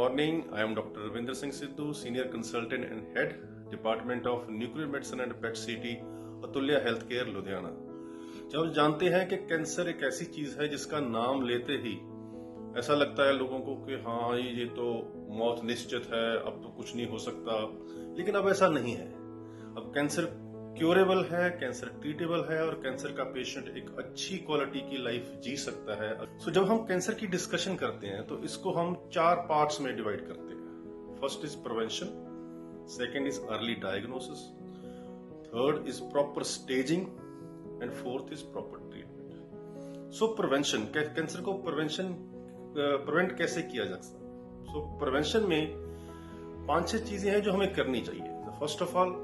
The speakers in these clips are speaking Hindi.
morning. I am Dr. Ravinder Singh Sidhu, Senior Consultant and Head, Department of Nuclear Medicine and PET CT, अतुल्य हेल्थ केयर लुधियाना। जब हम जानते हैं कि कैंसर एक ऐसी चीज है जिसका नाम लेते ही ऐसा लगता है लोगों को कि हाँ ये तो मौत निश्चित है, अब तो कुछ नहीं हो सकता, लेकिन अब ऐसा नहीं है। अब कैंसर क्योरेबल है, कैंसर ट्रीटेबल है और कैंसर का पेशेंट एक अच्छी क्वालिटी की लाइफ जी सकता है। सो जब हम कैंसर की डिस्कशन करते हैं तो इसको हम 4 पार्ट्स में डिवाइड करते हैं। First is prevention, second is early diagnosis, third is proper staging and fourth is proper treatment. So prevention, cancer को प्रिवेंट कैसे किया जा सकता है? सो प्रिवेंशन में 5-6 चीजें हैं जो हमें करनी चाहिए। First of all,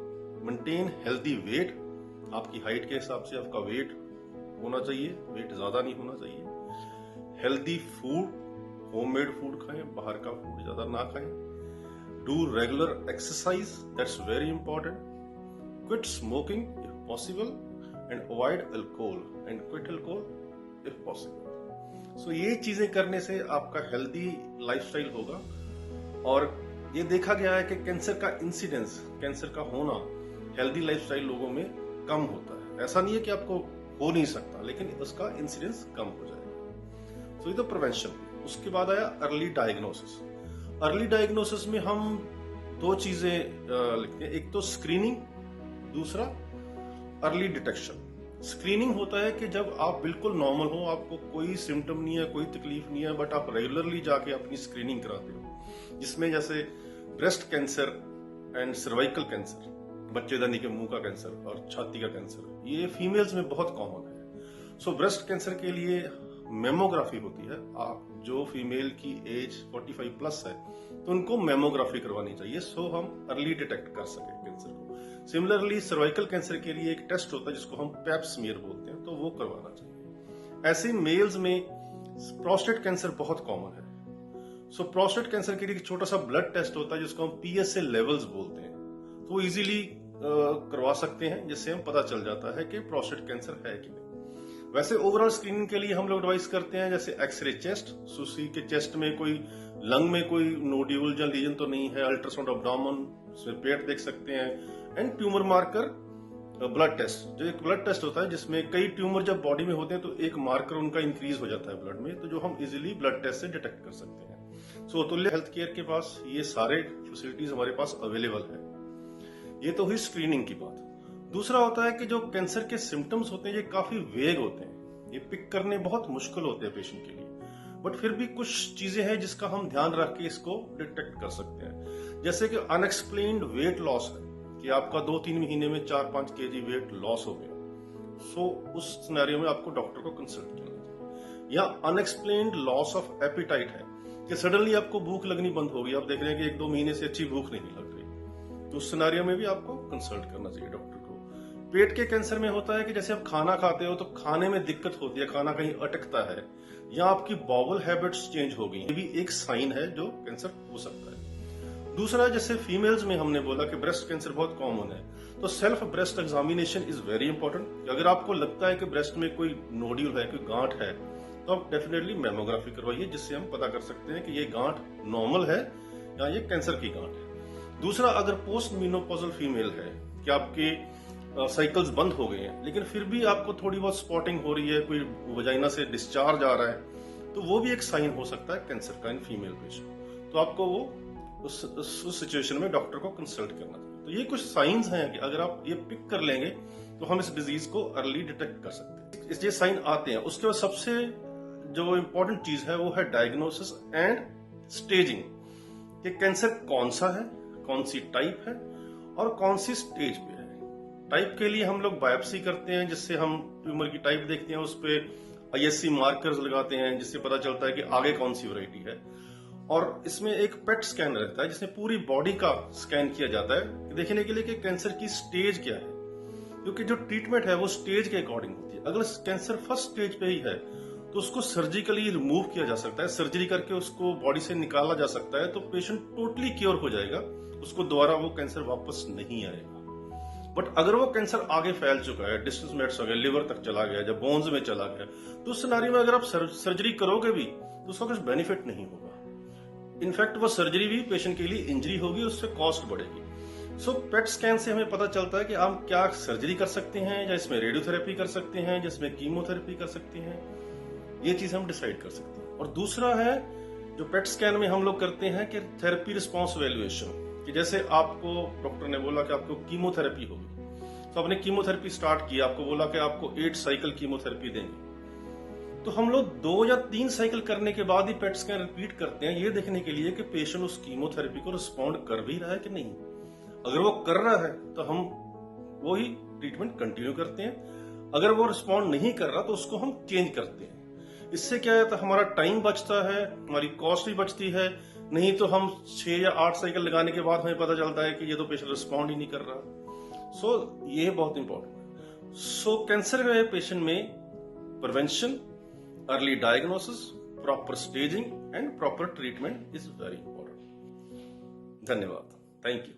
maintain healthy weight. आपकी हाइट के हिसाब से आपका वेट होना चाहिए, वेट ज्यादा नहीं होना चाहिए। हेल्दी फूड, होममेड फूड खाएं, बाहर का फूड ज्यादा ना खाएं। Do regular exercise, that's very important. Quit smoking if possible and avoid alcohol and quit alcohol if possible. So ये चीजें करने से आपका हेल्दी लाइफस्टाइल होगा। और ये देखा गया है कि कैंसर का इंसिडेंस, कैंसर का होना हेल्दी लाइफस्टाइल लोगों में कम होता है। ऐसा नहीं है कि आपको हो नहीं सकता, लेकिन उसका इंसिडेंस कम हो जाएगा। तो ये तो प्रिवेंशन। उसके बाद आया अर्ली डायग्नोसिस। अर्ली डायग्नोसिस में हम 2 चीजें लिखते हैं, एक तो स्क्रीनिंग, दूसरा अर्ली डिटेक्शन। स्क्रीनिंग होता है कि जब आप बिल्कुल नॉर्मल हो, आपको कोई सिम्टम नहीं है, कोई तकलीफ नहीं है, बट आप रेगुलरली जाके अपनी स्क्रीनिंग कराते हो, जिसमें जैसे breast cancer and cervical cancer, बच्चेदानी के मुंह का कैंसर और छाती का कैंसर, ये फीमेल्स में बहुत कॉमन है। सो ब्रेस्ट कैंसर के लिए मेमोग्राफी होती है। आप जो फीमेल की एज 45 प्लस है तो उनको मेमोग्राफी करवानी चाहिए, सो हम अर्ली डिटेक्ट कर सके कैंसर को। सिमिलरली सर्वाइकल कैंसर के लिए एक टेस्ट होता है जिसको हम पैप स्मीयर बोलते हैं, तो वो करवाना चाहिए। ऐसे मेल्स में प्रोस्टेट कैंसर बहुत कॉमन है। सो प्रोस्टेट कैंसर के लिए एक छोटा सा ब्लड टेस्ट होता है जिसको हम PSA लेवल्स बोलते हैं, तो वो इजीली करवा सकते हैं, जिससे हम पता चल जाता है कि प्रोस्टेट कैंसर है कि नहीं। वैसे ओवरऑल स्क्रीनिंग के लिए हम लोग एडवाइस करते हैं जैसे एक्सरे चेस्ट, सुसी के चेस्ट में कोई लंग में कोई नोड्यूल या लीजन तो नहीं है, अल्ट्रासाउंड एब्डोमेन, उसमें पेट देख सकते हैं, and tumour marker blood test, जो एक ब्लड टेस्ट होता है जिसमें कई ट्यूमर जब बॉडी में होते हैं तो एक मार्कर उनका इंक्रीज हो जाता है ब्लड में, तो जो हम इजीली ब्लड टेस्ट से डिटेक्ट कर सकते हैं। सो अतुल्य हेल्थ केयर के पास ये सारे फैसिलिटीज हमारे पास अवेलेबल है। ये तो हुई स्क्रीनिंग की बात। दूसरा होता है कि जो कैंसर के सिम्टम्स होते हैं ये काफी वेग होते हैं, ये पिक करने बहुत मुश्किल होते हैं पेशेंट के लिए, बट फिर भी कुछ चीजें हैं जिसका हम ध्यान रख के इसको डिटेक्ट कर सकते हैं। जैसे कि अनएक्सप्लेन्ड वेट लॉस है, कि आपका 2-3 महीने में 4-5 kg वेट लॉस हो गया, सो उस सिनेरियो में आपको डॉक्टर को कंसल्ट करना चाहिए। या अनएक्सप्लेन्ड लॉस ऑफ एपिटाइट है, कि सडनली आपको भूख लगनी बंद हो गई, आप देख रहे हैं कि 1-2 महीने से अच्छी भूख नहीं लग रही, तो उस सिनेरियो में भी आपको कंसल्ट करना चाहिए डॉक्टर को। पेट के कैंसर में होता है कि जैसे आप खाना खाते हो तो खाने में दिक्कत होती है, खाना कहीं अटकता है, या आपकी बाउल हैबिट्स चेंज हो गई, ये भी एक साइन है जो कैंसर हो सकता है। दूसरा, जैसे फीमेल्स में हमने बोला कि ब्रेस्ट कैंसर बहुत कॉमन है, तो self breast examination is very important. अगर आपको लगता है कि ब्रेस्ट में कोई नोड्यूल है, कोई गांठ है, तो आप डेफिनेटली मेमोग्राफी करवाइए, जिससे हम पता कर सकते हैं कि ये गांठ नॉर्मल है या ये कैंसर की गांठ है। दूसरा, अगर पोस्ट मेनोपॉजल फीमेल है कि आपके साइकिल्स बंद हो गए हैं लेकिन फिर भी आपको थोड़ी बहुत स्पॉटिंग हो रही है, कोई वजाइना से डिस्चार्ज आ रहा है, तो वो भी एक साइन हो सकता है कैंसर का इन फीमेल पेशेंट। तो आपको वो उस सिचुएशन में डॉक्टर को कंसल्ट करना चाहिए। तो ये कुछ साइंस हैं कि अगर आप ये पिक कर लेंगे तो हम इस डिजीज को अर्ली डिटेक्ट कर सकते हैं। ये साइन आते हैं। उसके बाद सबसे जो इम्पोर्टेंट चीज है वो है डायग्नोसिस एंड स्टेजिंग, कि कैंसर कौन सा है, कौन सी टाइप है और कौन सी स्टेज पे है। टाइप के लिए हम लोग बायोप्सी करते हैं, जिससे हम ट्यूमर की टाइप देखते हैं, उस पर ISC मार्कर्स लगाते हैं, जिससे पता चलता है कि आगे कौन सी वैरायटी है। और इसमें एक पेट स्कैन रहता है जिसमें पूरी बॉडी का स्कैन किया जाता है देखने के लिए कि कैंसर की स्टेज क्या है, क्योंकि जो ट्रीटमेंट है वो स्टेज के अकॉर्डिंग होती है। अगर कैंसर फर्स्ट स्टेज पे ही है तो उसको सर्जिकली रिमूव किया जा सकता है, सर्जरी करके उसको बॉडी से निकाला जा सकता है, तो पेशेंट टोटली क्योर हो जाएगा, उसको दोबारा वो कैंसर वापस नहीं आएगा। बट अगर वो कैंसर आगे फैल चुका है, डिस्टेंस मेट्स हो गया, लिवर तक चला गया, जब बोन्स में चला गया, तो उस सिनेरियो में अगर आप सर्जरी करोगे भी तो उसका कुछ बेनिफिट नहीं होगा। इनफैक्ट वो सर्जरी भी पेशेंट के लिए इंजरी होगी, उससे कॉस्ट बढ़ेगी। सो पेट स्कैन से हमें पता चलता है कि हम क्या सर्जरी कर सकते हैं, या इसमें रेडियोथेरेपी कर सकते हैं, जिसमें कीमोथेरेपी कर सकते हैं, ये चीज हम डिसाइड कर सकते हैं। और दूसरा है जो पेट स्कैन में हम लोग करते हैं कि थेरेपी रिस्पॉन्स वैल्यूएशन, कि जैसे आपको डॉक्टर ने बोला कि आपको कीमोथेरेपी होगी, तो आपने कीमोथेरेपी स्टार्ट की, आपको बोला कि आपको 8 साइकिल कीमोथेरेपी देंगे, तो हम लोग 2 या 3 साइकिल करने के बाद ही पेट स्कैन रिपीट करते हैं, ये देखने के लिए कि पेशेंट उस कीमोथेरेपी को रिस्पॉन्ड कर भी रहा है कि नहीं। अगर वो कर रहा है तो हम वो ही ट्रीटमेंट कंटिन्यू करते हैं, अगर वो रिस्पॉन्ड नहीं कर रहा तो उसको हम चेंज करते हैं। इससे क्या है, तो हमारा टाइम बचता है, हमारी कॉस्ट भी बचती है। नहीं तो हम 6 या 8 साइकिल लगाने के बाद हमें पता चलता है कि ये तो पेशेंट रिस्पॉन्ड ही नहीं कर रहा। सो ये बहुत इंपॉर्टेंट है। सो कैंसर के पेशेंट में prevention, early diagnosis, proper staging and proper treatment is very important. धन्यवाद। Thank you.